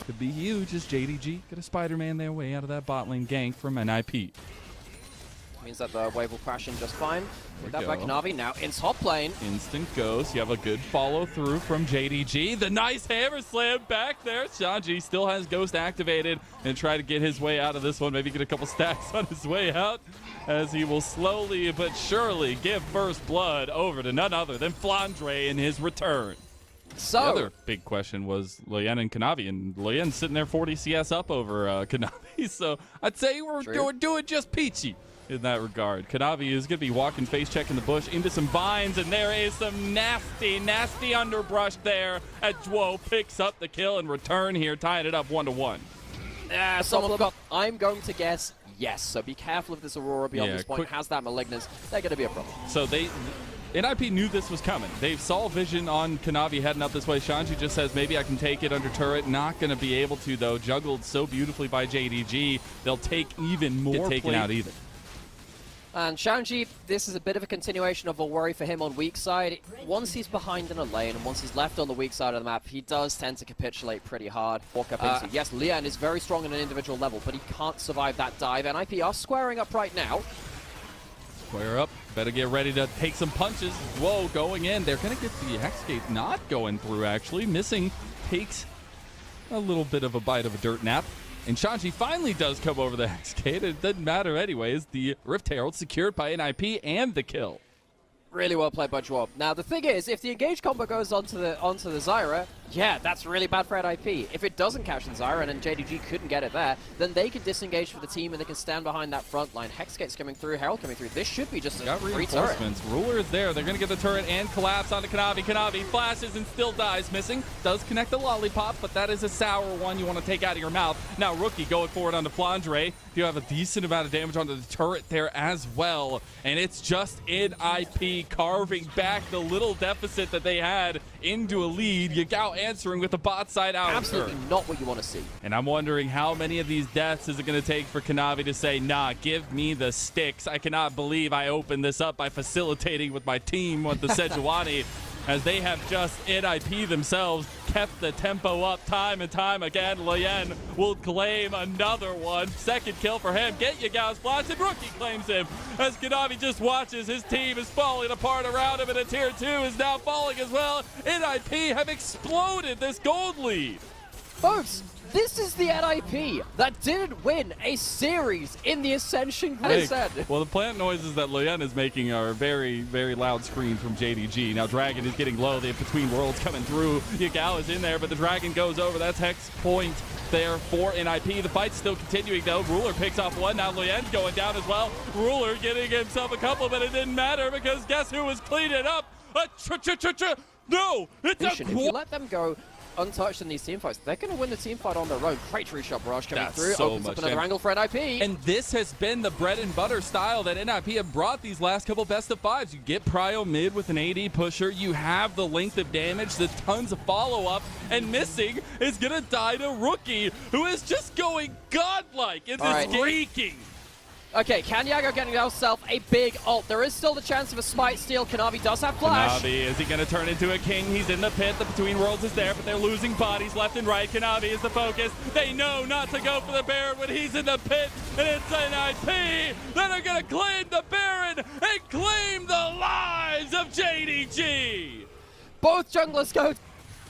Could be huge as JDG get a Spider-Man their way out of that bot lane gank from NIP. Means that the wave will crash in just fine. With that by Kanavi, now in top lane. Instant ghost. You have a good follow through from JDG. The nice hammer slam back there. Shanji still has ghost activated and try to get his way out of this one. Maybe get a couple stacks on his way out as he will slowly but surely give first blood over to none other than Flandre in his return. So the other big question was Lien and Kanavi, and Lien's sitting there 40 CS up over Kanavi. So I'd say we're doing just peachy in that regard. Kanavi is going to be walking face check in the bush into some vines, and there is some nasty underbrush there as Dwo picks up the kill in return here, tying it up 1-1. Someone got, I'm going to guess yes, so be careful if this Aurora beyond this point has that malignance. They're going to be a problem. So NIP knew this was coming. They saw vision on Kanavi heading up this way. Shanji just says, maybe I can take it under turret. Not going to be able to, though. Juggled so beautifully by JDG. They'll take even more. Get taken out even. And Shanji, this is a bit of a continuation of a worry for him on weak side. Once he's behind in a lane and once he's left on the weak side of the map, he does tend to capitulate pretty hard. Walk up into. Yes, Lien is very strong on an individual level, but he can't survive that dive. NIP are squaring up right now. Square up. Better get ready to take some punches. Whoa, going in. They're going to get the Hexgate not going through, actually. Missing takes a little bit of a bite of a dirt nap. And Shanji finally does come over the Hexgate. It doesn't matter anyways. The Rift Herald secured by NIP and the kill. Really well played by Dwo. Now the thing is, if the engage combo goes onto the Zyra, yeah, that's really bad for NIP. If it doesn't catch the Zyra and then JDG couldn't get it there, then they can disengage for the team and they can stand behind that front line. Hexgate's coming through, Herald coming through. This should be just a free turret. Ruler is there. They're going to get the turret and collapse onto Kanavi. Kanavi flashes and still dies. Missing. Does connect the lollipop, but that is a sour one you want to take out of your mouth. Now Rookie going forward onto Flandre. You have a decent amount of damage onto the turret there as well. And it's just NIP carving back the little deficit that they had into a lead. Yagao answering with the bot side out. Absolutely not what you want to see. And I'm wondering how many of these deaths is it going to take for Kanavi to say, nah, give me the sticks. I cannot believe I opened this up by facilitating with my team with the Sejuani, as they have just NIP themselves kept the tempo up time and time again. Lien will claim another one. Second kill for him. Get Yagao's flash, and Rookie claims him as Kanavi just watches his team is falling apart around him, and a tier 2 is now falling as well. NIP have exploded this gold lead. Folks, this is the NIP that didn't win a series in the Ascension grid. Well, the plant noises that Lien is making are very, very loud screams from JDG. Now Dragon is getting low. They have Between Worlds coming through. Yagao is in there, but the Dragon goes over. That's Hex point there for NIP. The fight's still continuing, though. Ruler picks off one. Now Lien's going down as well. Ruler getting himself a couple, but it didn't matter because guess who was cleaning up? No, it's If you let them go untouched in these teamfights, they're going to win the teamfight on their own. Great tree shot barrage coming through. Opens up another angle for NIP. And this has been the bread and butter style that NIP have brought these last couple best of fives. You get Prio mid with an AD pusher. You have the length of damage, the tons of follow-up, and Missing is going to die to Rookie, who is just going godlike in this freaking. Okay, can Yago getting himself a big ult? There is still the chance of a smite steal. Kanavi does have flash. Kanavi, is he going to turn into a king? He's in the pit. The Between Worlds is there, but they're losing bodies left and right. Kanavi is the focus. They know not to go for the Baron when he's in the pit, and it's NIP that are going to claim the Baron and claim the lives of JDG. Both junglers go.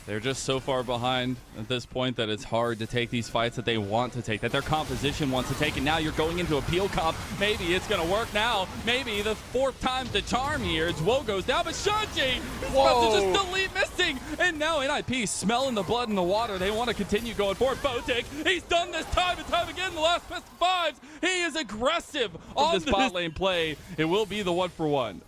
They're just so far behind at this point that it's hard to take these fights that they want to take, that their composition wants to take. And now you're going into a peel comp. Maybe it's going to work now. Maybe the fourth time's the charm here. Dwo goes down, but Shanji is about to just delete Missing. And now NIP smelling the blood in the water. They want to continue going forward. Botic, he's done this time and time again in the last best of fives. He is aggressive on this bot lane play. It will be the 1-for-1.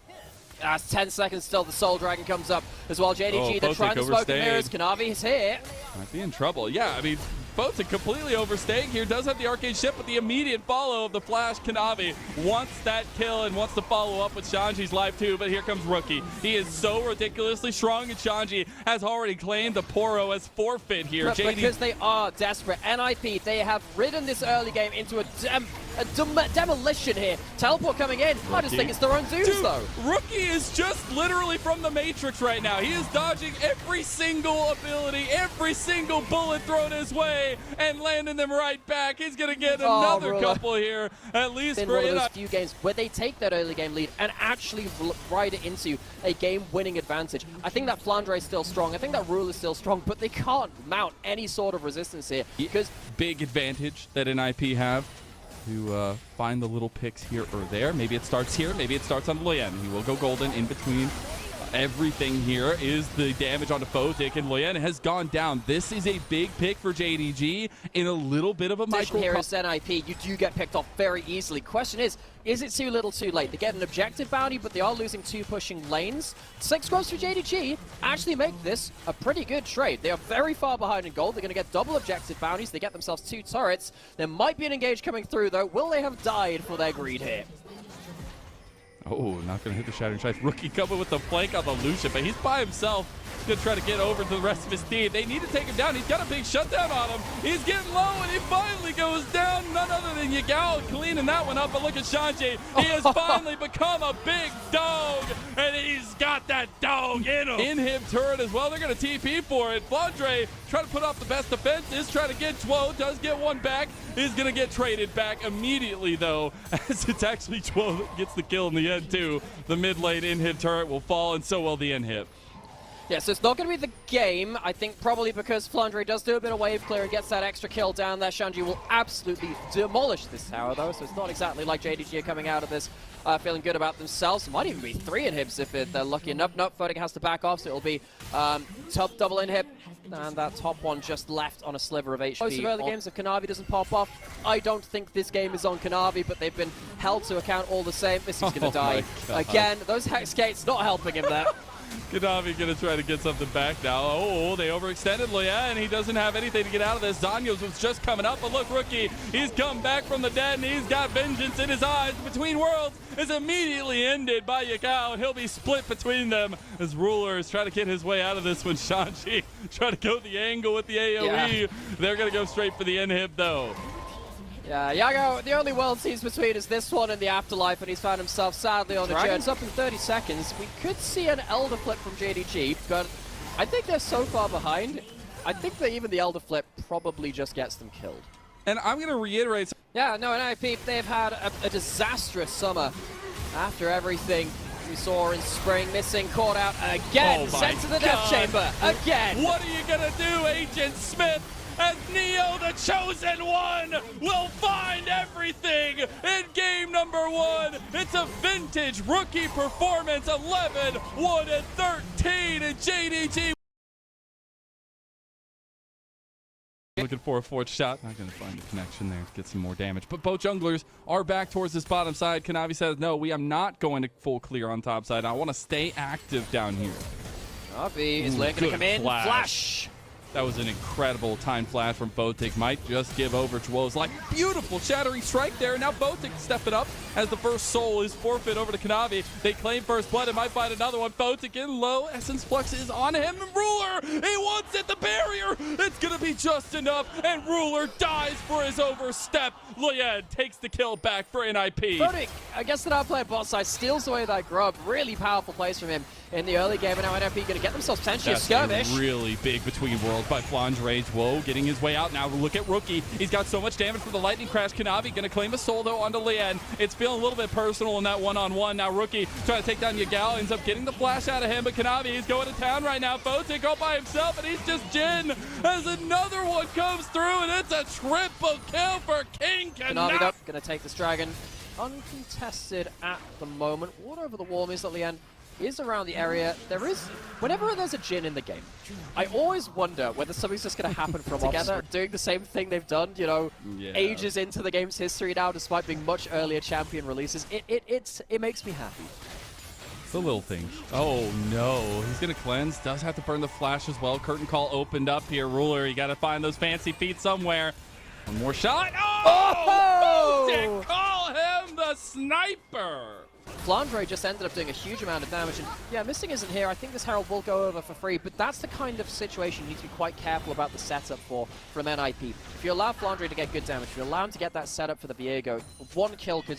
10 seconds still. The Soul Dragon comes up as well. JDG, they're trying to smoke the mirrors. Kanavi is here. Might be in trouble. Yeah, I mean, Botic completely overstaying here. Does have the arcade ship, but the immediate follow of the flash. Kanavi wants that kill and wants to follow up with Shanji's life too, but here comes Rookie. He is so ridiculously strong, and Shanji has already claimed the Poro as forfeit here. Because they are desperate. NIP, they have ridden this early game into a a demolition here. Teleport coming in. I just think it's their own dooms, though. Rookie is just literally from the Matrix right now. He is dodging every single ability, every single bullet thrown his way, and landing them right back. He's going to get another couple here, at least in for one of those few games where they take that early game lead and actually ride it into a game-winning advantage. I think that Flandre is still strong. I think that Rule is still strong, but they can't mount any sort of resistance here because big advantage that NIP have to find the little picks here or there. Maybe it starts here. Maybe it starts on Lien. He will go golden in between. Everything here is the damage onto Photic, and Lien has gone down. This is a big pick for JDG in a little bit of a micro. Here is NIP. You do get picked off very easily. Question is it too little too late? They get an objective bounty, but they are losing 2 pushing lanes. 6 scrubs for JDG actually make this a pretty good trade. They are very far behind in gold. They're going to get double objective bounties. They get themselves 2 turrets. There might be an engage coming through, though. Will they have died for their greed here? Oh, not going to hit the Shattering Strike. Rookie coming with the flank on the Lucian, but he's by himself. He's going to try to get over to the rest of his team. They need to take him down. He's got a big shutdown on him. He's getting low, and he finally goes down. None other than Yagao cleaning that one up. But look at Shanji. He has finally become a big dog, and he's got that dog in him. Inhib turret as well. They're going to TP for it. Flandre trying to put off the best defenses, trying to get Chwo. Does get one back. Is going to get traded back immediately, though, as it's actually Chwo that gets the kill in the end, too. The mid-lane Inhib turret will fall, and so will the Inhib. Yeah, so it's not going to be the game. I think probably because Flandre does do a bit of wave clear and gets that extra kill down there. Shanji will absolutely demolish this tower, though, so it's not exactly like JDG are coming out of this feeling good about themselves. It might even be 3 inhibs if they're lucky enough. Nope, Photic has to back off, so it'll be top double inhib. And that top one just left on a sliver of HP. Most of early games, if Kanavi doesn't pop off, I don't think this game is on Kanavi, but they've been held to account all the same. This is going to die again. Those Hex Gates not helping him there. Kanavi going to try to get something back now. Oh, they overextended Leah, and he doesn't have anything to get out of this. Zanyos was just coming up, but look, Rookie, he's come back from the dead, and he's got vengeance in his eyes. Between Worlds is immediately ended by Yagao, and he'll be split between them as Ruler is trying to get his way out of this one. Shanji trying to go the angle with the AoE. Yeah. They're going to go straight for the inhib, though. Yeah, Yago, the only world he's between is this one and the Afterlife, and he's found himself sadly on a journey. Up in 30 seconds. We could see an Elder Flip from JDG, but I think they're so far behind. I think that even the Elder Flip probably just gets them killed. And I'm going to reiterate. Yeah, no, NIP, they've had a disastrous summer after everything we saw in spring. Missing, caught out again, sent to the death chamber again. What are you going to do, Agent Smith? As Neo, the Chosen One, will find everything in game number 1. It's a vintage rookie performance, 11, 1, and 13 in JDG. Looking for a fourth shot. Not going to find the connection there to get some more damage. But both junglers are back towards this bottom side. Kanavi says, no, we am not going to full clear on top side. I want to stay active down here. Kanavi is going to come in. Flash. That was an incredible time flash from Photic. Might just give over Chwo's life. Beautiful Shattering Strike there. Now Photic stepping up as the first soul is forfeit over to Kanavi. They claim first blood and might find another one. Photic in low. Essence Flux is on him. Ruler, he wants it. The barrier. It's going to be just enough. And Ruler dies for his overstep. Lien takes the kill back for NIP. Photic, I guess that outplayed bot side, steals away that grub. Really powerful plays from him in the early game. And now NIP going to get themselves potentially a skirmish. Really big between worlds by Flandre. Whoa, getting his way out now. Look at Rookie. He's got so much damage from the lightning crash. Kanavi going to claim a soul though onto Lien. It's feeling a little bit personal in that one-on-one. Now Rookie trying to take down Yagao. Ends up getting the flash out of him, but Kanavi is going to town right now. Photic all by himself, and he's just Jin as another one comes through, and it's a triple kill for King Kanavi. Going to take this dragon uncontested at the moment. Water over the wall means that Lien is around the area. Whenever there's a Jin in the game, I always wonder whether something's just going to happen from together, doing the same thing they've done, you know, ages into the game's history now, despite being much earlier champion releases. It makes me happy. It's the little things. Oh no, he's gonna cleanse. Does have to burn the flash as well. Curtain call opened up here. Ruler, you got to find those fancy feet somewhere. One more shot. Oh! Call him the sniper. Flandre just ended up doing a huge amount of damage, and yeah, missing isn't here. I think this Herald will go over for free, but that's the kind of situation you need to be quite careful about the setup from NIP. If you allow Flandre to get good damage, if you allow him to get that setup for the Viego, one kill could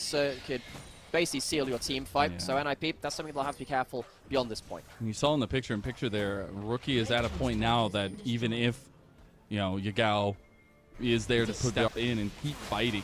basically seal your team fight. Yeah. So NIP, that's something they'll have to be careful beyond this point. And you saw in the picture there, Rookie is at a point now that even if, you know, Yagao is there to step in and keep fighting.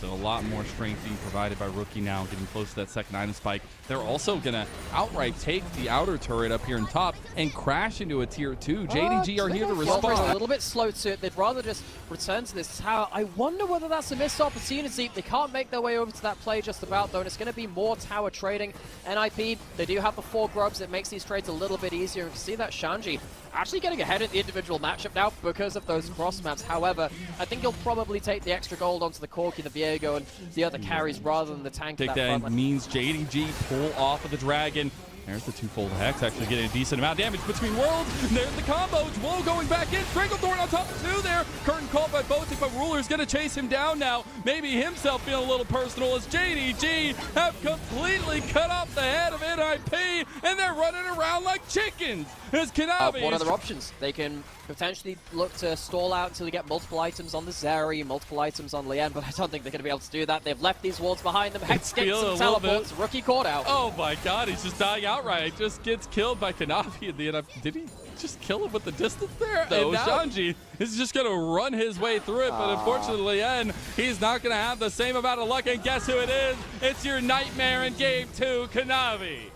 So a lot more strength being provided by Rookie now, getting close to that second item spike. They're also going to outright take the outer turret up here in top and crash into a tier 2. JDG are here to respond. A little bit slow to it. They'd rather just return to this tower. I wonder whether that's a missed opportunity. They can't make their way over to that play just about, though, and it's going to be more tower trading. NIP, they do have the 4 grubs. It makes these trades a little bit easier. You can see that Shanji actually getting ahead in the individual matchup now because of those cross maps. However, I think he'll probably take the extra gold onto the Corki, the Viego, and the other carries rather than the tank. Take that means JDG pull off of the Dragon. There's the twofold Hex, actually getting a decent amount of damage between worlds. There's the combo. Woe going back in. Stranglethorn on top of 2 there. Curtain called by Botic, but Ruler's going to chase him down now. Maybe himself feeling a little personal as JDG have completely cut off the head of NIP, and they're running around like chickens. As Kanavi what other options? They can potentially look to stall out until they get multiple items on the Zeri, multiple items on Lien, but I don't think they're going to be able to do that. They've left these walls behind them. Hex gets some teleports. Rookie caught out. Oh my god, he's just dying outright. Just gets killed by Kanavi at the end. Did he just kill him with the distance there? No, Shanji is just going to run his way through it, but unfortunately, Lien, he's not going to have the same amount of luck, and guess who it is? It's your nightmare in game 2, Kanavi.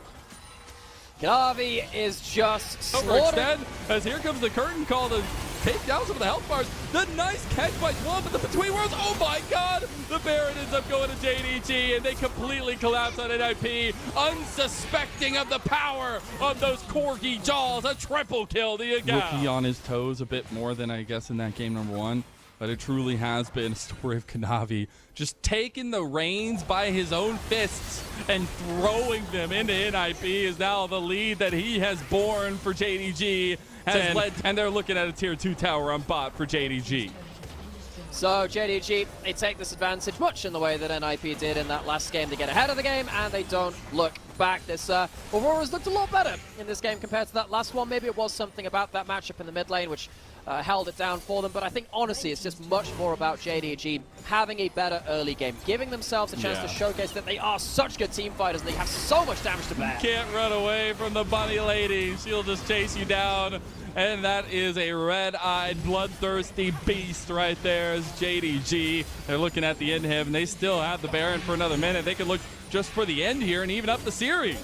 Kanavi is just slaughtered. As here comes the curtain call to take down some of the health bars. The nice catch by 12, but the between worlds, oh my god! The Baron ends up going to JDG, and they completely collapse on NIP, unsuspecting of the power of those Corgi jaws. A triple kill to Yagao. Rookie on his toes a bit more than I guess in that game number 1. But it truly has been a story of Kanavi just taking the reins by his own fists and throwing them into NIP is now the lead that he has borne for JDG. And they're looking at a tier 2 tower on bot for JDG. So JDG, they take this advantage much in the way that NIP did in that last game. They get ahead of the game and they don't look back. This Aurora's looked a lot better in this game compared to that last one. Maybe it was something about that matchup in the mid lane which held it down for them, but I think honestly it's just much more about JDG having a better early game, giving themselves a chance to showcase that they are such good team fighters and they have so much damage to bear. You can't run away from the bunny lady. She'll just chase you down. And that is a red-eyed, bloodthirsty beast right there as JDG. They're looking at the end him, and they still have the Baron for another minute. They could look just for the end here and even up the series.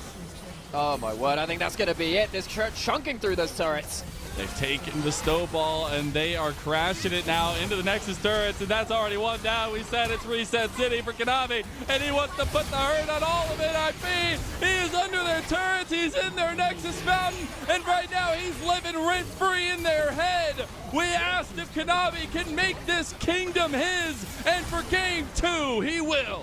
Oh my word, I think that's going to be it. This chunking through those turrets. They've taken the snowball, and they are crashing it now into the Nexus turrets, and that's already one down. We said it's Reset City for Kanavi, and he wants to put the hurt on all of NIP. He is under their turrets. He's in their Nexus Mountain, and right now he's living rent-free in their head. We asked if Kanavi can make this kingdom his, and for game 2, he will.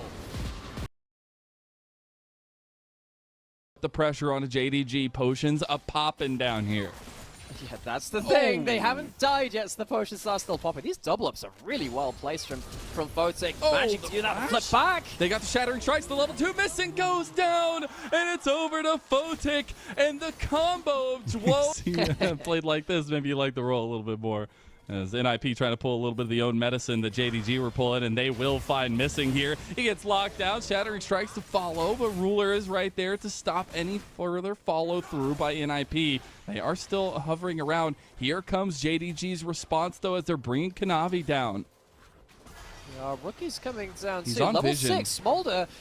The pressure on a JDG. Potions a popping down here. Yeah, that's the thing. They haven't died yet, so the potions are still popping. These double-ups are really well placed from Photic. Managing to do that flip back. They got the Shattering Strikes. The level 2 missing goes down, and it's over to Photic. And the combo of Woe played like this. Maybe you like the roll a little bit more. As NIP trying to pull a little bit of the own medicine that JDG were pulling, and they will find missing here. He gets locked down. Shattering Strikes to follow, but Ruler is right there to stop any further follow through by NIP. They are still hovering around. Here comes JDG's response, though, as they're bringing Kanavi down. Rookie's coming down He's soon. on Level vision. 6,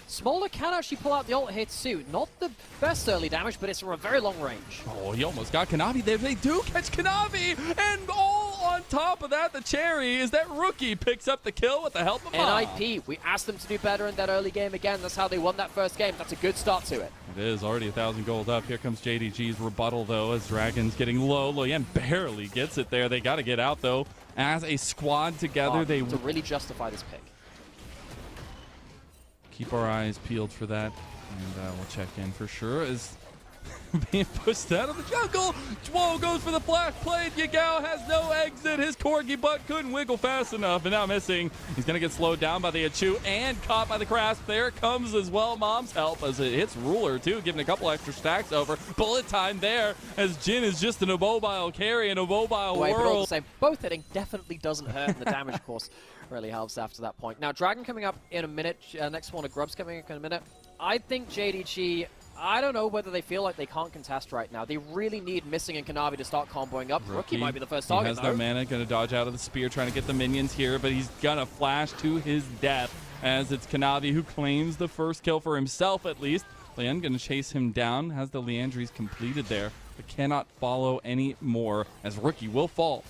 Smolder can actually pull out the ult here too. Not the best early damage, but it's from a very long range. Oh, he almost got Kanavi there. They do catch Kanavi, and all on top of that, the cherry is that Rookie picks up the kill with the help of NIP, we asked them to do better in that early game again. That's how they won that first game. That's a good start to it. It is already 1,000 gold up. Here comes JDG's rebuttal, though, as Dragon's getting low. Lien barely gets it there. They got to get out, though. As a squad together, they to really justify this pick. Keep our eyes peeled for that, and we'll check in for sure as being pushed out of the jungle. Whoa, goes for the flash play. Yagao has no exit. His corgi butt couldn't wiggle fast enough, and now missing. He's going to get slowed down by the Achu and caught by the grasp. There it comes as well. Mom's help as it hits Ruler, too, giving a couple extra stacks over. Bullet time there as Jin is just an immobile carry in a mobile But all world. the same, both hitting definitely doesn't hurt, and the damage, of course, really helps after that point. Now, Dragon coming up in a minute. Next one, Grub's coming up in a minute. I think JDG, I don't know whether they feel like they can't contest right now. They really need Missing and Kanavi to start comboing up. Rookie might be the first target, He has no mana, going to dodge out of the spear, trying to get the minions here, but he's going to flash to his death as it's Kanavi who claims the first kill for himself, at least. Lian going to chase him down, has the Leandries completed there, but cannot follow any more as Rookie will fall.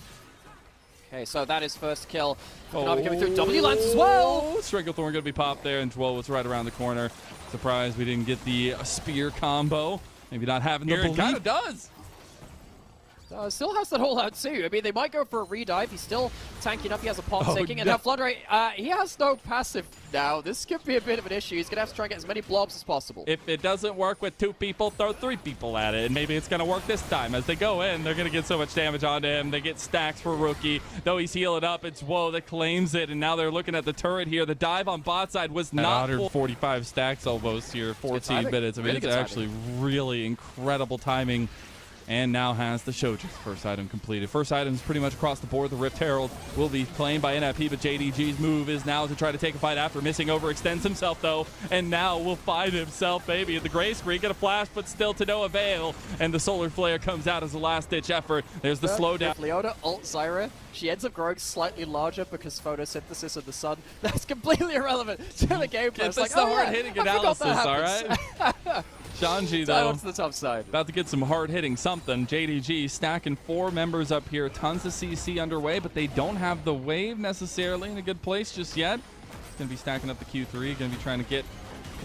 Okay, so that is first kill. Kanavi coming through. W lands as well. Stranglethorn going to be popped there, and Dwell was right around the corner. Surprised we didn't get the spear combo. Maybe not having the belief. It kind of does. Still has that all out too. I mean, they might go for a redive. He's still tanking up. He has a pot ticking. And now Flandre, he has no passive now. This could be a bit of an issue. He's going to have to try and get as many blobs as possible. If it doesn't work with 2 people, throw 3 people at it. And maybe it's going to work this time. As they go in, they're going to get so much damage onto him. They get stacks for Rookie. Though he's healing up, it's Woe that claims it. And now they're looking at the turret here. The dive on bot side was not 145 stacks almost here, 14 minutes. I mean, it's actually really incredible timing. And now has the Shoji's first item completed. First item is pretty much across the board. The Rift Herald will be claimed by NIP, but JDG's move is now to try to take a fight after. Missing overextends himself, though, and now will find himself, baby. The gray screen, get a flash, but still to no avail. And the Solar Flare comes out as a last-ditch effort. There's the slowdown. Leona ult Zyra. She ends up growing slightly larger because photosynthesis of the sun. That's completely irrelevant to the gameplay. It's like, the hard-hitting analysis, all right? Shanji, though, to the top side. About to get some hard-hitting something. JDG stacking 4 members up here. Tons of CC underway, but they don't have the wave necessarily in a good place just yet. He's going to be stacking up the Q3. Going to be trying to get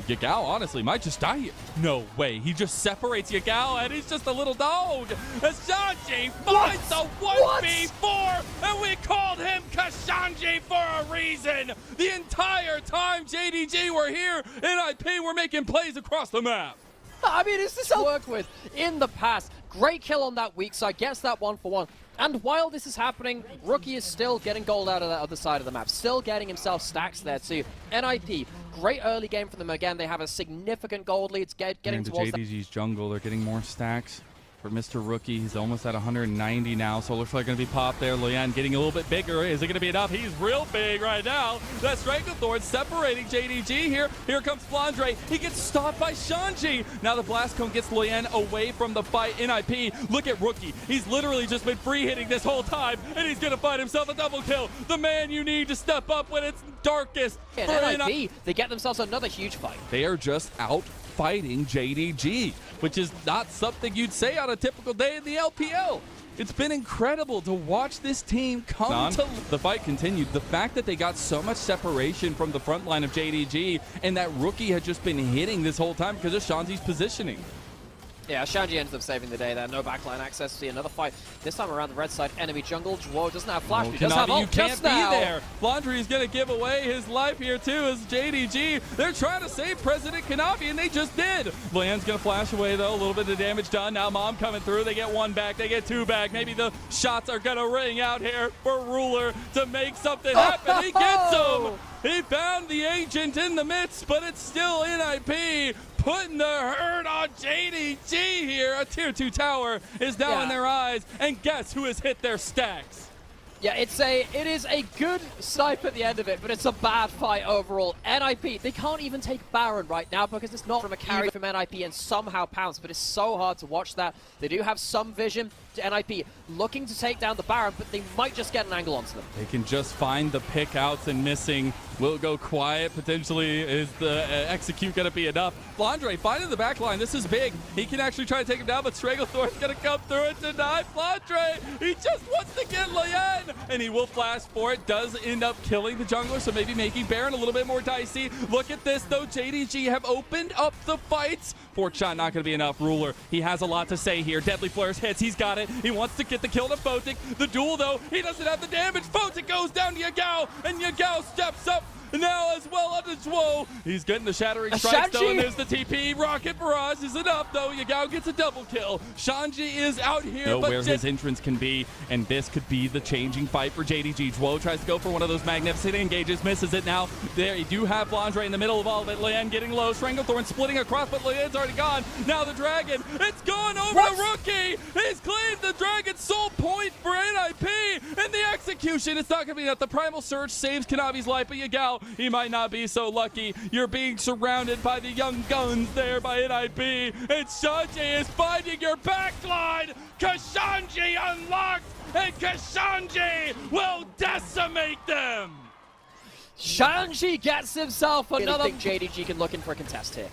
Yagao, honestly, might just die here. No way. He just separates Yagao, and he's just a little dog. As Shanji finds the 1v4, and we called him Kashanji for a reason. The entire time JDG were here, NIP were making plays across the map. I mean, is this worked with in the past? Great kill on that weak side, gets that 1-for-1. And while this is happening, Rookie is still getting gold out of that other side of the map, still getting himself stacks there too. NIP, great early game for them again. They have a significant gold lead, getting towards JDG's jungle. They're getting more stacks for Mr. Rookie. He's almost at 190 now. Solar Flare going to be popped there. Lian getting a little bit bigger. Is it going to be enough? He's real big right now. That Stranglethorn separating JDG here. Here comes Flandre. He gets stopped by Shanji. Now the Blast Cone gets Lian away from the fight. NIP, look at Rookie. He's literally just been free hitting this whole time, and he's going to find himself a double kill. The man you need to step up when it's darkest. And NIP, they get themselves another huge fight. They are just out fighting JDG, which is not something you'd say on a typical day in the LPL. It's been incredible to watch this team come to... The fight continued. The fact that they got so much separation from the front line of JDG and that Rookie had just been hitting this whole time because of Shanji's positioning. Yeah, Shanji ends up saving the day there. No backline access. See another fight. This time around the red side, enemy jungle. Dwo doesn't have flash. He does have ult. You can't be there. Flandre is going to give away his life here too as JDG. They're trying to save President Kanavi, and they just did. Lian's going to flash away though. A little bit of damage done. Now Mom coming through. They get 1 back. They get 2 back. Maybe the shots are going to ring out here for Ruler to make something happen. He gets him. He found the agent in the midst, but it's still NIP. Putting the hurt on JDG here. A tier 2 tower is now in their eyes. And guess who has hit their stacks? Yeah, it is a good snipe at the end of it, but it's a bad fight overall. NIP, they can't even take Baron right now because it's not from a carry from NIP and somehow pounce, but it's so hard to watch that. They do have some vision. NIP looking to take down the Baron, but they might just get an angle onto them. They can just find the pick outs and missing. Will go quiet. Potentially is the execute going to be enough? Flandre finding the back line. This is big. He can actually try to take him down, but Stranglethorn's going to come through and deny Flandre. He just wants to get Lian, and he will flash for it. Does end up killing the jungler, so maybe making Baron a little bit more dicey. Look at this, though. JDG have opened up the fights. Fork shot not going to be enough. Ruler, he has a lot to say here. Deadly Flares hits. He's got it. He wants to get the kill to Photic. The duel, though, he doesn't have the damage. Photic goes down to Yagao, and Yagao steps up now as well onto Zwo. He's getting the Shattering Strikes though, and there's the TP. Rocket Barrage is enough though. Yagao gets a double kill. Shanji is out here. Know where his entrance can be, and this could be the changing fight for JDG. Zwo tries to go for one of those magnificent engages, misses it now. There, you do have Blandre in the middle of all of it. Lian getting low. Stranglethorn splitting across, but Lian's already gone. Now the Dragon, it's going over to Rookie. He's claimed the Dragon's sole point for NIP, and the execution, it's not going to be enough. The Primal Surge saves Kanavi's life, but Yagao, he might not be so lucky. You're being surrounded by the young guns there by NIP, and Shanji is finding your backline. Kashanji unlocked, and Kashanji will decimate them. Shanji gets himself another. I think JDG can look in for a contest here.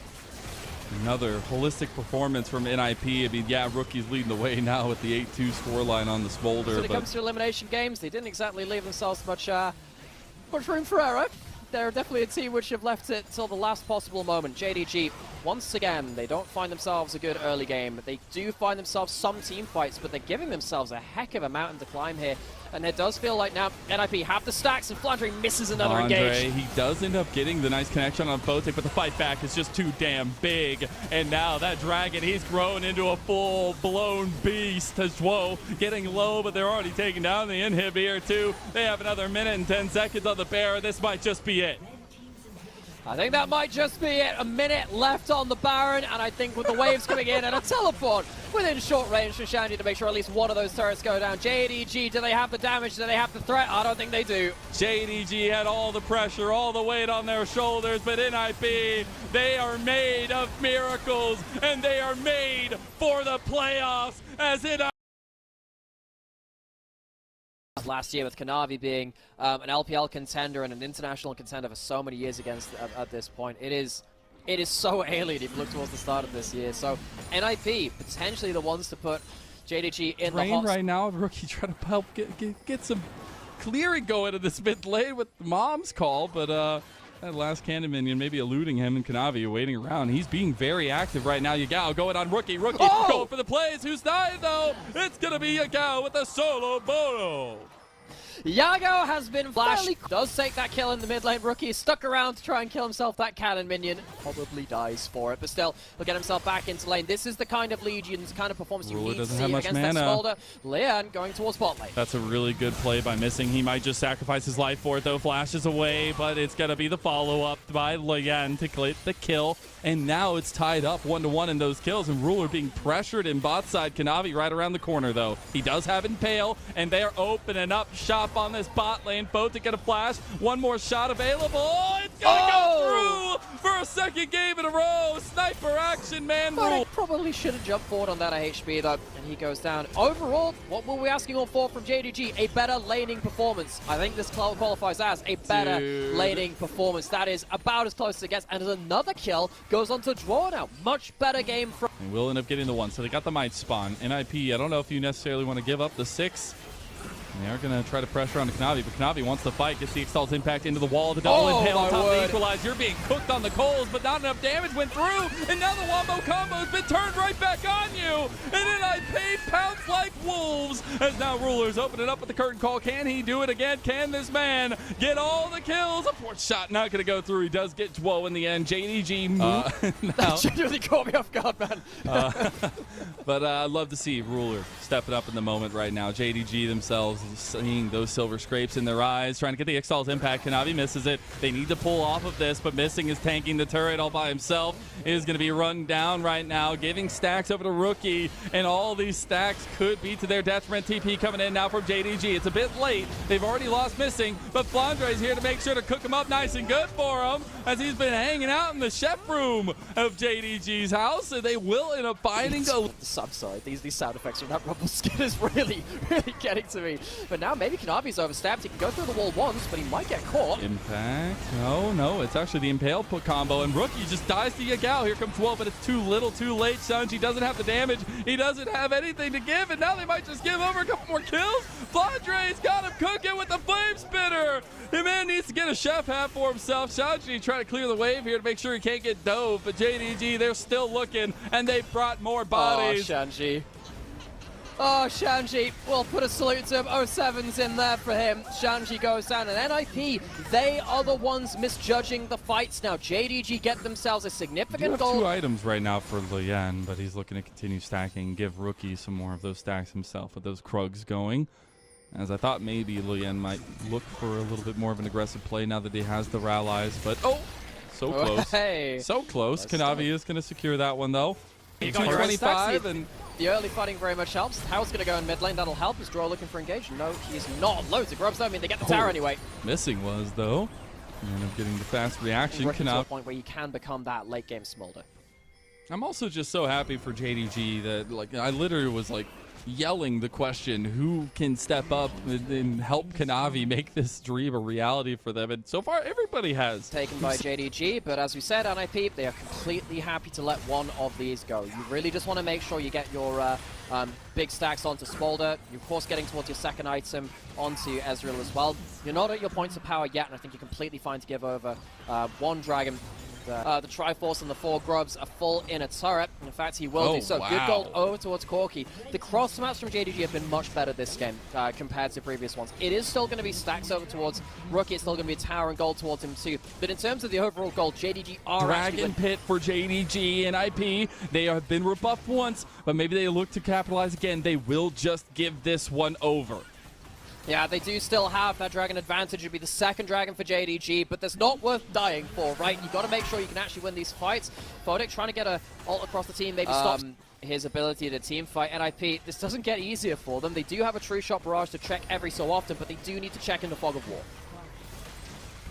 Another holistic performance from NIP. I mean, yeah, Rookie's leading the way now with the 8-2 scoreline on the Smolder. When it comes to elimination games, they didn't exactly leave themselves much room for error. They're definitely a team which have left it till the last possible moment. JDG, once again, they don't find themselves a good early game. They do find themselves some team fights, but they're giving themselves a heck of a mountain to climb here. And it does feel like now NIP have the stacks, and Flandre misses another engage. He does end up getting the nice connection on Botic, but the fight back is just too damn big. And now that Dragon, he's grown into a full-blown beast. Zwo getting low, but they're already taking down the inhib here too. They have another minute and 10 seconds on the bear. This might just be it. I think that might just be it. A minute left on the Baron, and I think with the waves coming in and a teleport within short range for Shanji to make sure at least one of those turrets go down. JDG, do they have the damage? Do they have the threat? I don't think they do. JDG had all the pressure, all the weight on their shoulders, but NIP, they are made of miracles, and they are made for the playoffs as NIP. Last year with Kanavi being an LPL contender and an international contender for so many years against at this point. It is so alien if you look towards the start of this year. So NIP potentially the ones to put JDG in the hot right now. Rookie trying to help get some clearing going in this mid lane with Mom's call, but that last cannon minion maybe eluding him, and Kanavi waiting around. He's being very active right now. Yagao going on Rookie. Rookie going for the plays. Who's dying though? It's gonna be Yagao with a solo bono. Yagao has been flashed. Does take that kill in the mid lane. Rookie is stuck around to try and kill himself. That cannon minion probably dies for it, but still, he'll get himself back into lane. This is the kind of Legion's kind of performance you need to see against that Smolder. Lian going towards bot lane. That's a really good play by Missing. He might just sacrifice his life for it though. Flashes away, but it's gonna be the follow-up by Lian to get the kill. And now it's tied up 1-1 in those kills, and Ruler being pressured in bot side. Kanavi right around the corner though. He does have Impale, and they're opening up shop on this bot lane. Both to get a flash. One more shot available. Oh, it's gonna go through for a second game in a row. Sniper action, man. Rule probably should have jumped forward on that HP though, and he goes down. Overall, what were we asking all for from JDG? A better laning performance. I think this qualifies as a better laning performance. That is about as close as it gets. And there's another kill. Goes on to draw now. Much better game from. And we'll end up getting the one. So they got the might spawn. NIP, I don't know if you necessarily want to give up the 6. They are going to try to pressure on Kanavi, but Kanavi wants to fight, gets the Exalt Impact into the wall. The double impale on top of the Equalize. You're being cooked on the coals, but not enough damage went through, and now the Wombo combo has been turned right back on you. And NIP pounce like wolves, as now Ruler's opening up with the curtain call. Can he do it again? Can this man get all the kills? A fourth shot not going to go through. He does get Zwo in the end. JDG that genuinely caught me off guard, man. But I'd love to see Ruler stepping up in the moment right now. JDG themselves seeing those silver scrapes in their eyes, trying to get the Exalt Impact. Kanavi misses it. They need to pull off of this, but Missing is tanking the turret all by himself. It is going to be run down right now, giving stacks over to Rookie, and all these stacks could be to their detriment. TP coming in now from JDG. It's a bit late. They've already lost Missing, but Flandre's here to make sure to cook him up nice and good for him, as he's been hanging out in the chef room of JDG's house, and they will end up finding the subside. These sound effects from that Rumble skin is really getting to me. But now maybe Kanavi's overstepped. He can go through the wall once, but he might get caught. Impact. No, it's actually the Impale put combo, and Rookie just dies to Yagao. Here comes 12, but it's too little, too late. Shanji doesn't have the damage. He doesn't have anything to give, and now they might just give over a couple more kills. Flandre's got him cooking with the Flame Spitter. The man needs to get a chef hat for himself. Shanji trying to clear the wave here to make sure he can't get dove, but JDG, they're still looking, and they brought more bodies. Oh, Shanji. Oh, Shanji, we'll put a salute to him. 07's in there for him. Shanji goes down, and NIP, they are the ones misjudging the fights now. JDG get themselves a significant goal. 2 items right now for Liên, but he's looking to continue stacking, give Rookie some more of those stacks himself with those Krugs going. As I thought maybe Liên might look for a little bit more of an aggressive play now that he has the rallies, but so close. Hey. So close. Kanavi is going to secure that one though. You got 225 and the early fighting very much helps. Tao's going to go in mid lane. That'll help. Is Draw looking for engage? No, he's not. Loads of grubs though. I mean, they get the tower anyway. Missing was though. And of getting the fast reaction. To a point where you can become that late game smolder. I'm also just so happy for JDG that like I literally was like yelling the question, who can step up and help Kanavi make this dream a reality for them? And so far, everybody has. Taken by JDG, but as we said, NIP, they are completely happy to let one of these go. You really just want to make sure you get your big stacks onto Smolder. You're, of course, getting towards your second item onto Ezreal as well. You're not at your points of power yet, and I think you're completely fine to give over one dragon. The Triforce and the 4 grubs are full in a turret. In fact, he will do so. Wow. Good gold over towards Corki. The cross maps from JDG have been much better this game compared to previous ones. It is still going to be stacks over towards Rookie. It's still going to be a tower and gold towards him too. But in terms of the overall gold, JDG are Dragon Pit for JDG and IP. They have been rebuffed once, but maybe they look to capitalize again. They will just give this one over. Yeah, they do still have that dragon advantage. It'd be the second dragon for JDG, but that's not worth dying for, right? You got to make sure you can actually win these fights. Photic trying to get a ult across the team, maybe stops his ability to team fight. NIP, this doesn't get easier for them. They do have a true shot barrage to check every so often, but they do need to check in the fog of war.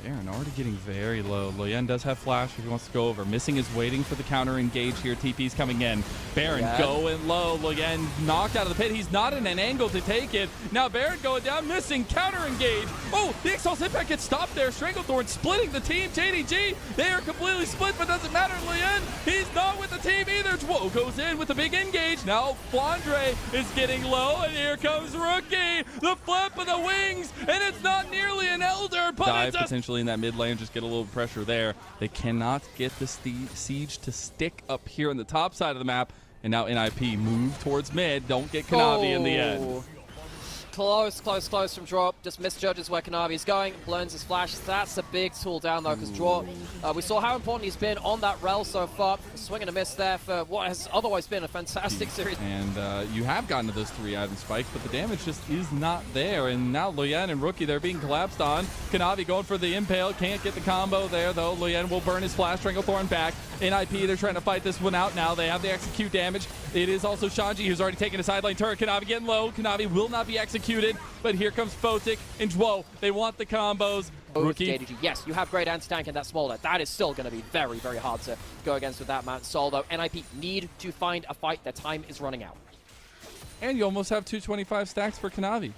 Baron already getting very low. Liên does have flash if he wants to go over. Missing is waiting for the counter engage here. TP's coming in. Baron going low. Liên knocked out of the pit. He's not in an angle to take it. Now Baron going down. Missing counter engage. Oh, the Exhaust Impact gets stopped there. Stranglethorn splitting the team. JDG, they are completely split, but doesn't matter. Liên, he's not with the team either. Whoa, goes in with a big engage. Now Flandre is getting low, and here comes Rookie. The flip of the wings, and it's not nearly an Elder, but Dive it's a potentially in that mid lane, just get a little pressure there. They cannot get the siege to stick up here on the top side of the map, and now NIP move towards mid. Don't get Kanavi in the end. Close from Draw. Just misjudges where Kanavi's going. Learns his flash. That's a big tool down though, because Draw, we saw how important he's been on that rel so far. A swing and a miss there for what has otherwise been a fantastic series. And you have gotten to those 3 item spikes, but the damage just is not there. And now Liên and Rookie, they're being collapsed on. Kanavi going for the impale. Can't get the combo there though. Liên will burn his flash. Stranglethorn back. NIP, they're trying to fight this one out now. They have the execute damage. It is also Shanji who's already taken a side lane turret. Kanavi getting low. Kanavi will not be executed, but here comes Photic and Dwo. They want the combos. Rookie. JDG. Yes, you have great anti-tank in that Smolder. That is still going to be very, very hard to go against with that man. Solo, NIP need to find a fight. Their time is running out. And you almost have 225 stacks for Kanavi.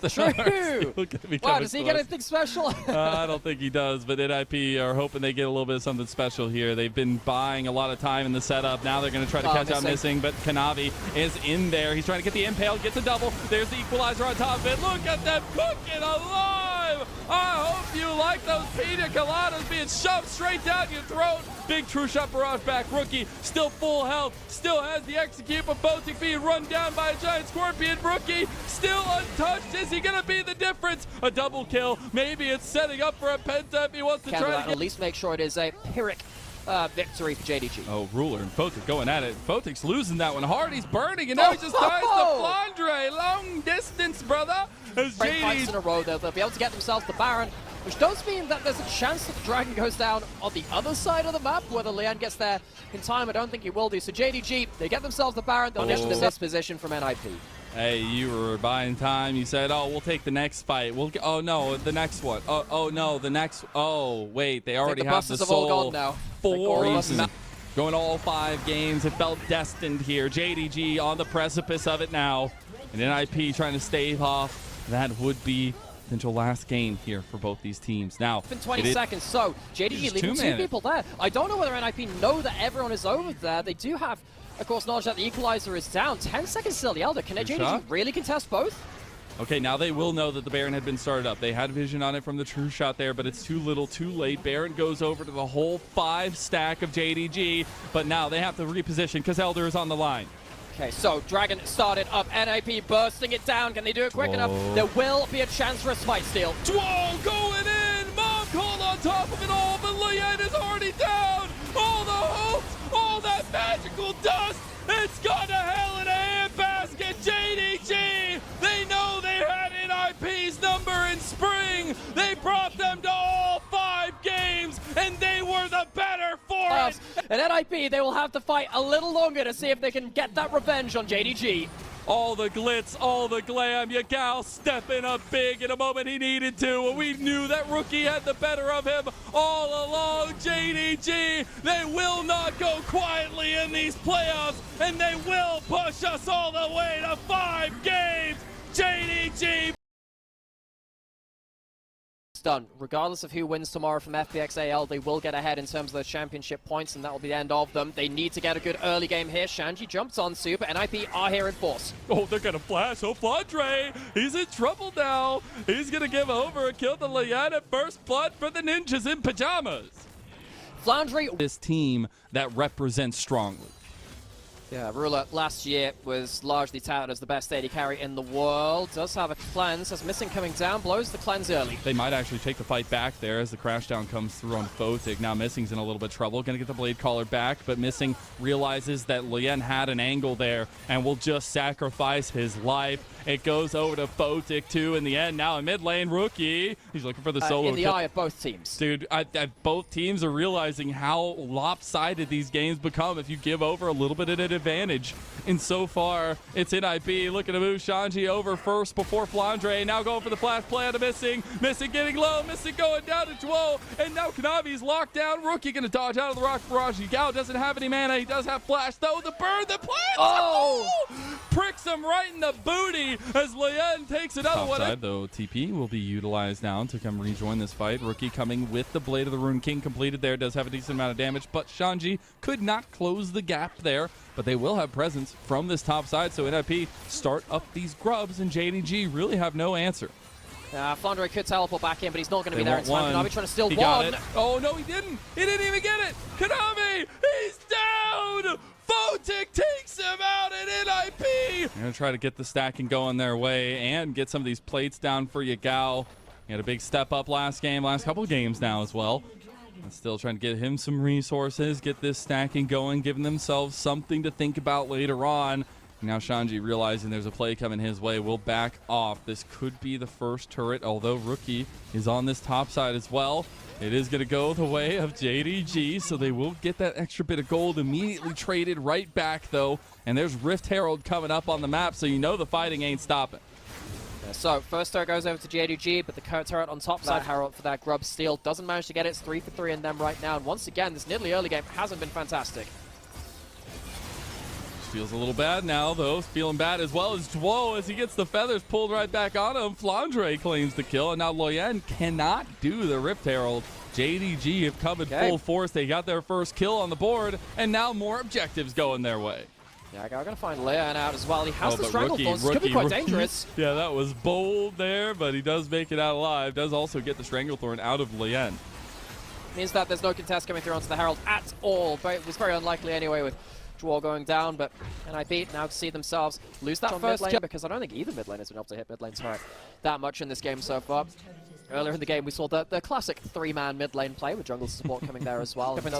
True! Wow, does he get anything special? I don't think he does, but NIP are hoping they get a little bit of something special here. They've been buying a lot of time in the setup. Now they're going to try to catch out missing, but Kanavi is in there. He's trying to get the impale, gets a double. There's the equalizer on top of it. Look at them cooking alive! I hope you like those pina coladas being shoved straight down your throat. Big true shot barrage back. Rookie still full health, still has the execute, but Photic being run down by a giant scorpion. Rookie still untouched. Is he going to be the difference? A double kill. Maybe it's setting up for a penta if he wants to try to at least make sure it is a Pyrrhic victory for JDG. Oh, Ruler and Photic going at it. Photic's losing that one hard. He's burning, and now he just ties to Flandre. Long distance, brother. As Great fights in a row, they'll be able to get themselves the Baron, which does mean that there's a chance that the Dragon goes down on the other side of the map. Whether Liên gets there in time, I don't think he will do. So JDG, they get themselves the Baron. They'll get to this position from NIP. Hey, you were buying time. You said, "Oh, we'll take the next fight. We'll get, oh no, the next one. Oh no, the next. Oh wait, they already have the soul all gone now. For going all 5 games. It felt destined here. JDG on the precipice of it now, and NIP trying to stave off that would be potential last game here for both these teams. Now, in 20 seconds, so JDG leaving 2 people there. I don't know whether NIP know that everyone is over there. They do have, of course, knowledge that the equalizer is down. 10 seconds still the Elder. Can JDG really contest both? Okay, now they will know that the Baron had been started up. They had vision on it from the true shot there, but it's too little, too late. Baron goes over to the whole 5 stack of JDG, but now they have to reposition because Elder is on the line. Okay, so Dragon started up, NIP bursting it down. Can they do it quick enough? There will be a chance for a smite steal. Dwall going in! Mom called on top of it all, but Lien is already down! All the hopes, all that magical dust, it's gone to hell in a handbasket! JDG! They know they had NIP's number in spring! They brought them to all 5 games, and they were the better for it! And NIP, they will have to fight a little longer to see if they can get that revenge on JDG. All the glitz, all the glam, Yagal stepping up big in a moment he needed to. And we knew that Rookie had the better of him all along. JDG, they will not go quietly in these playoffs, and they will push us all the way to 5 games. JDG. Done. Regardless of who wins tomorrow from FPXAL, they will get ahead in terms of those championship points, and that will be the end of them. They need to get a good early game here. Shanji jumps on Super. NIP are here in force. Oh, they're going to flash. Oh, Flandre, he's in trouble now. He's going to give over and kill the Lien at first blood for the Ninjas in Pyjamas. Flandre. This team that represents strongly. Yeah, Ruler last year was largely touted as the best AD carry in the world. Does have a cleanse, has Missing coming down, blows the cleanse early. They might actually take the fight back there as the crash down comes through on Photic. Now Missing's in a little bit of trouble, gonna get the blade caller back, but Missing realizes that Lien had an angle there and will just sacrifice his life. It goes over to Photic too in the end. Now in mid lane, Rookie, he's looking for the solo in the kill. eye of both teams. Dude, both teams are realizing how lopsided these games become if you give over a little bit of an advantage. And so far, it's NIP looking to move Shanji over first before Flandre. Now going for the flash play out of Missing. Missing getting low. Missing going down to Duo. And now Kanavi's locked down. Rookie going to dodge out of the rock barrage. Yagao doesn't have any mana. He does have flash though. The burn, the plant. Oh! Pricks him right in the booty as Lien takes another one. Outside, though, TP will be utilized now to come rejoin this fight. Rookie coming with the Blade of the Rune King completed there. Does have a decent amount of damage, but Shanji could not close the gap there. But they will have presence from this top side, so NIP start up these grubs, and JDG really have no answer. Flandre could teleport back in, but he's not going to be there in want time. one. Kanavi trying to steal He one. got it. Oh, no, he didn't. He didn't even get it. Kanavi, he's down. Photic takes him out at NIP. They're going to try to get the stacking going their way and get some of these plates down for Yagao. He had a big step up last couple of games now as well. And still trying to get him some resources, get this stacking going, giving themselves something to think about later on. Now Shanji realizing there's a play coming his way will back off. This could be the first turret, although Rookie is on this top side as well. It is going to go the way of JDG, so they will get that extra bit of gold immediately traded right back, though. And there's Rift Herald coming up on the map, so you know the fighting ain't stopping. So, first turret goes over to JDG, but the turret on top side, Herald for that grub steal, doesn't manage to get it. It's 3 for 3 in them right now. And once again, this Nidalee early game hasn't been fantastic. Feels a little bad now, though. Feeling bad as well as Duo as he gets the feathers pulled right back on him. Flandre claims the kill, and now Lien cannot do the Rift Herald. JDG have come in full force. They got their first kill on the board, and now more objectives going their way. Yeah, I'm going to find Lien out as well. He has the but Stranglethorns. This could be quite dangerous. Yeah, that was bold there, but he does make it out alive. Does also get the Stranglethorn out of Lien. Means that there's no contest coming through onto the Herald at all. But it was very unlikely anyway with Dwar going down, but NIP now see themselves lose that first lane because I don't think either mid lane has been able to hit mid lane turret that much in this game so far. Earlier in the game, we saw the classic 3-man mid lane play with jungle support coming there as well. He's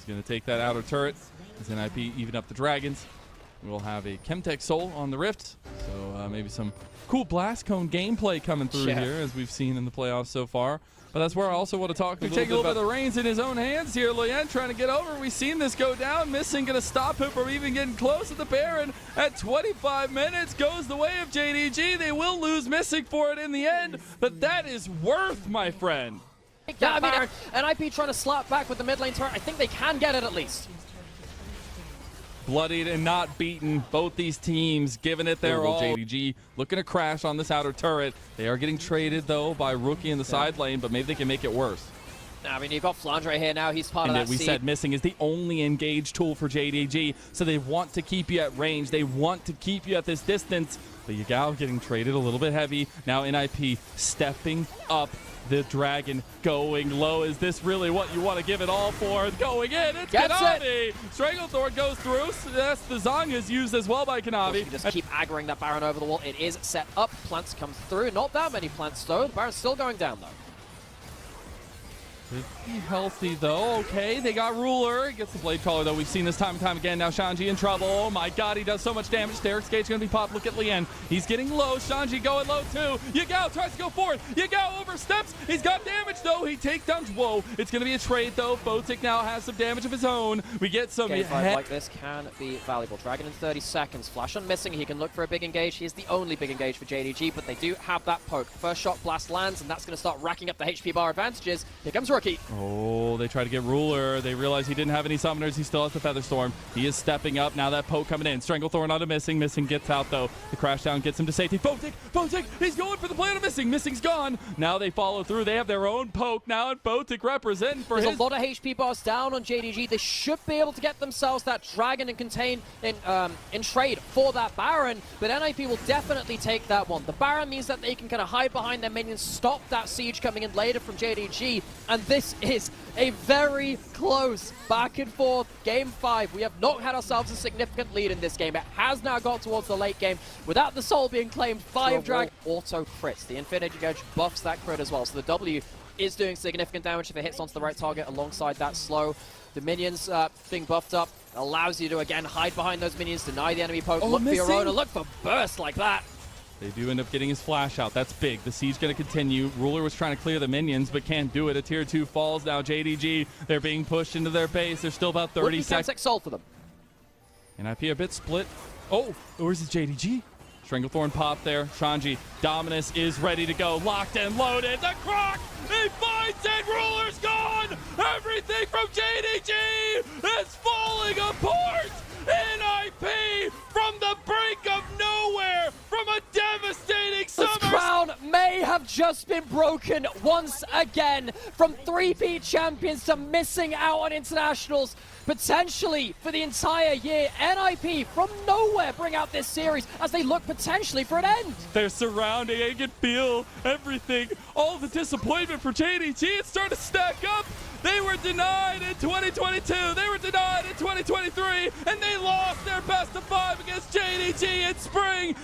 going to take that outer turret as NIP even up the dragons. We'll have a Chemtech Soul on the Rift, so maybe some cool Blast Cone gameplay coming through here as we've seen in the playoffs so far. But that's where I also want to talk. Take a little bit of the reins in his own hands here. Lien trying to get over. We've seen this go down. Missing going to stop him from even getting close to the Baron. At 25 minutes goes the way of JDG. They will lose Missing for it in the end, but that is worth, my friend. Yeah, I mean, NIP trying to slap back with the mid lane turret. I think they can get it at least. Bloodied and not beaten. Both these teams giving it their all. JDG looking to crash on this outer turret. They are getting traded, though, by Rookie in the side lane, but maybe they can make it worse. I mean, you've got Flandre here now. He's part of that we said Missing is the only engaged tool for JDG, so they want to keep you at range. They want to keep you at this distance. But Yagao getting traded a little bit heavy. Now NIP stepping up The dragon going low. Is this really what you want to give it all for? Going in, it's Gets Kanavi. Stranglethorn goes through. That's the Zong is used as well by Kanavi. You can just keep aggroing that Baron over the wall. It is set up. Plants comes through. Not that many plants though. The Baron's still going down though. Pretty healthy though. Okay, they got Ruler. Gets the Blade Caller though. We've seen this time and time again. Now Shanji in trouble. Oh my god, he does so much damage. Derek's Gage gonna be popped. Look at Lien. He's getting low. Shanji going low too. Yagao tries to go forward. Yagao oversteps. He's got damage though. He takes down. Whoa. It's gonna be a trade though. Photic now has some damage of his own. We get some. Game 5 like this can be valuable. Dragon in 30 seconds. Flash on missing. He can look for a big engage. He is the only big engage for JDG, but they do have that poke. First shot blast lands, and that's gonna start racking up the HP bar advantages. Here comes Rookie. Oh, they try to get Ruler. They realize he didn't have any summoners. He still has the Featherstorm. He is stepping up. Now that poke coming in. Stranglethorn on a missing. Missing gets out, though. The crash down gets him to safety. Photic! He's going for the play on a missing. Missing's gone. Now they follow through. They have their own poke now, and Photic representing for There's his... a lot of HP bars down on JDG. They should be able to get themselves that Dragon and contain in trade for that Baron, but NIP will definitely take that one. The Baron means that they can kind of hide behind their minions, stop that siege coming in later from JDG, and this is a very close back and forth game 5. We have not had ourselves a significant lead in this game. It has now got towards the late game without the soul being claimed. 5 drag auto crits. The Infinity Edge buffs that crit as well, so the W is doing significant damage if it hits onto the right target alongside that slow. The minions being buffed up allows you to again hide behind those minions, deny the enemy poke, look for your own, and look for burst like that. They do end up getting his flash out. That's big. The siege going to continue. Ruler was trying to clear the minions, but can't do it. A tier 2 falls now. JDG, they're being pushed into their base. There's still about 30 seconds. Soul for them. NIP a bit split. Oh, where's his JDG? Stranglethorn pop there. Shanji, Dominus is ready to go. Locked and loaded. The Croc, he finds it. Ruler's gone. Everything from JDG is falling apart. NIP from the brink of nowhere, from a devastating summer. This crown may have just been broken once again. From 3P champions to missing out on internationals, potentially for the entire year. NIP from nowhere bring out this series as they look potentially for an end. They're surrounding. I can feel everything. All the disappointment for JDG. It's starting to stack up. They were denied in 2022. They were denied in 2023. And they lost their best of 5 against JDG in spring.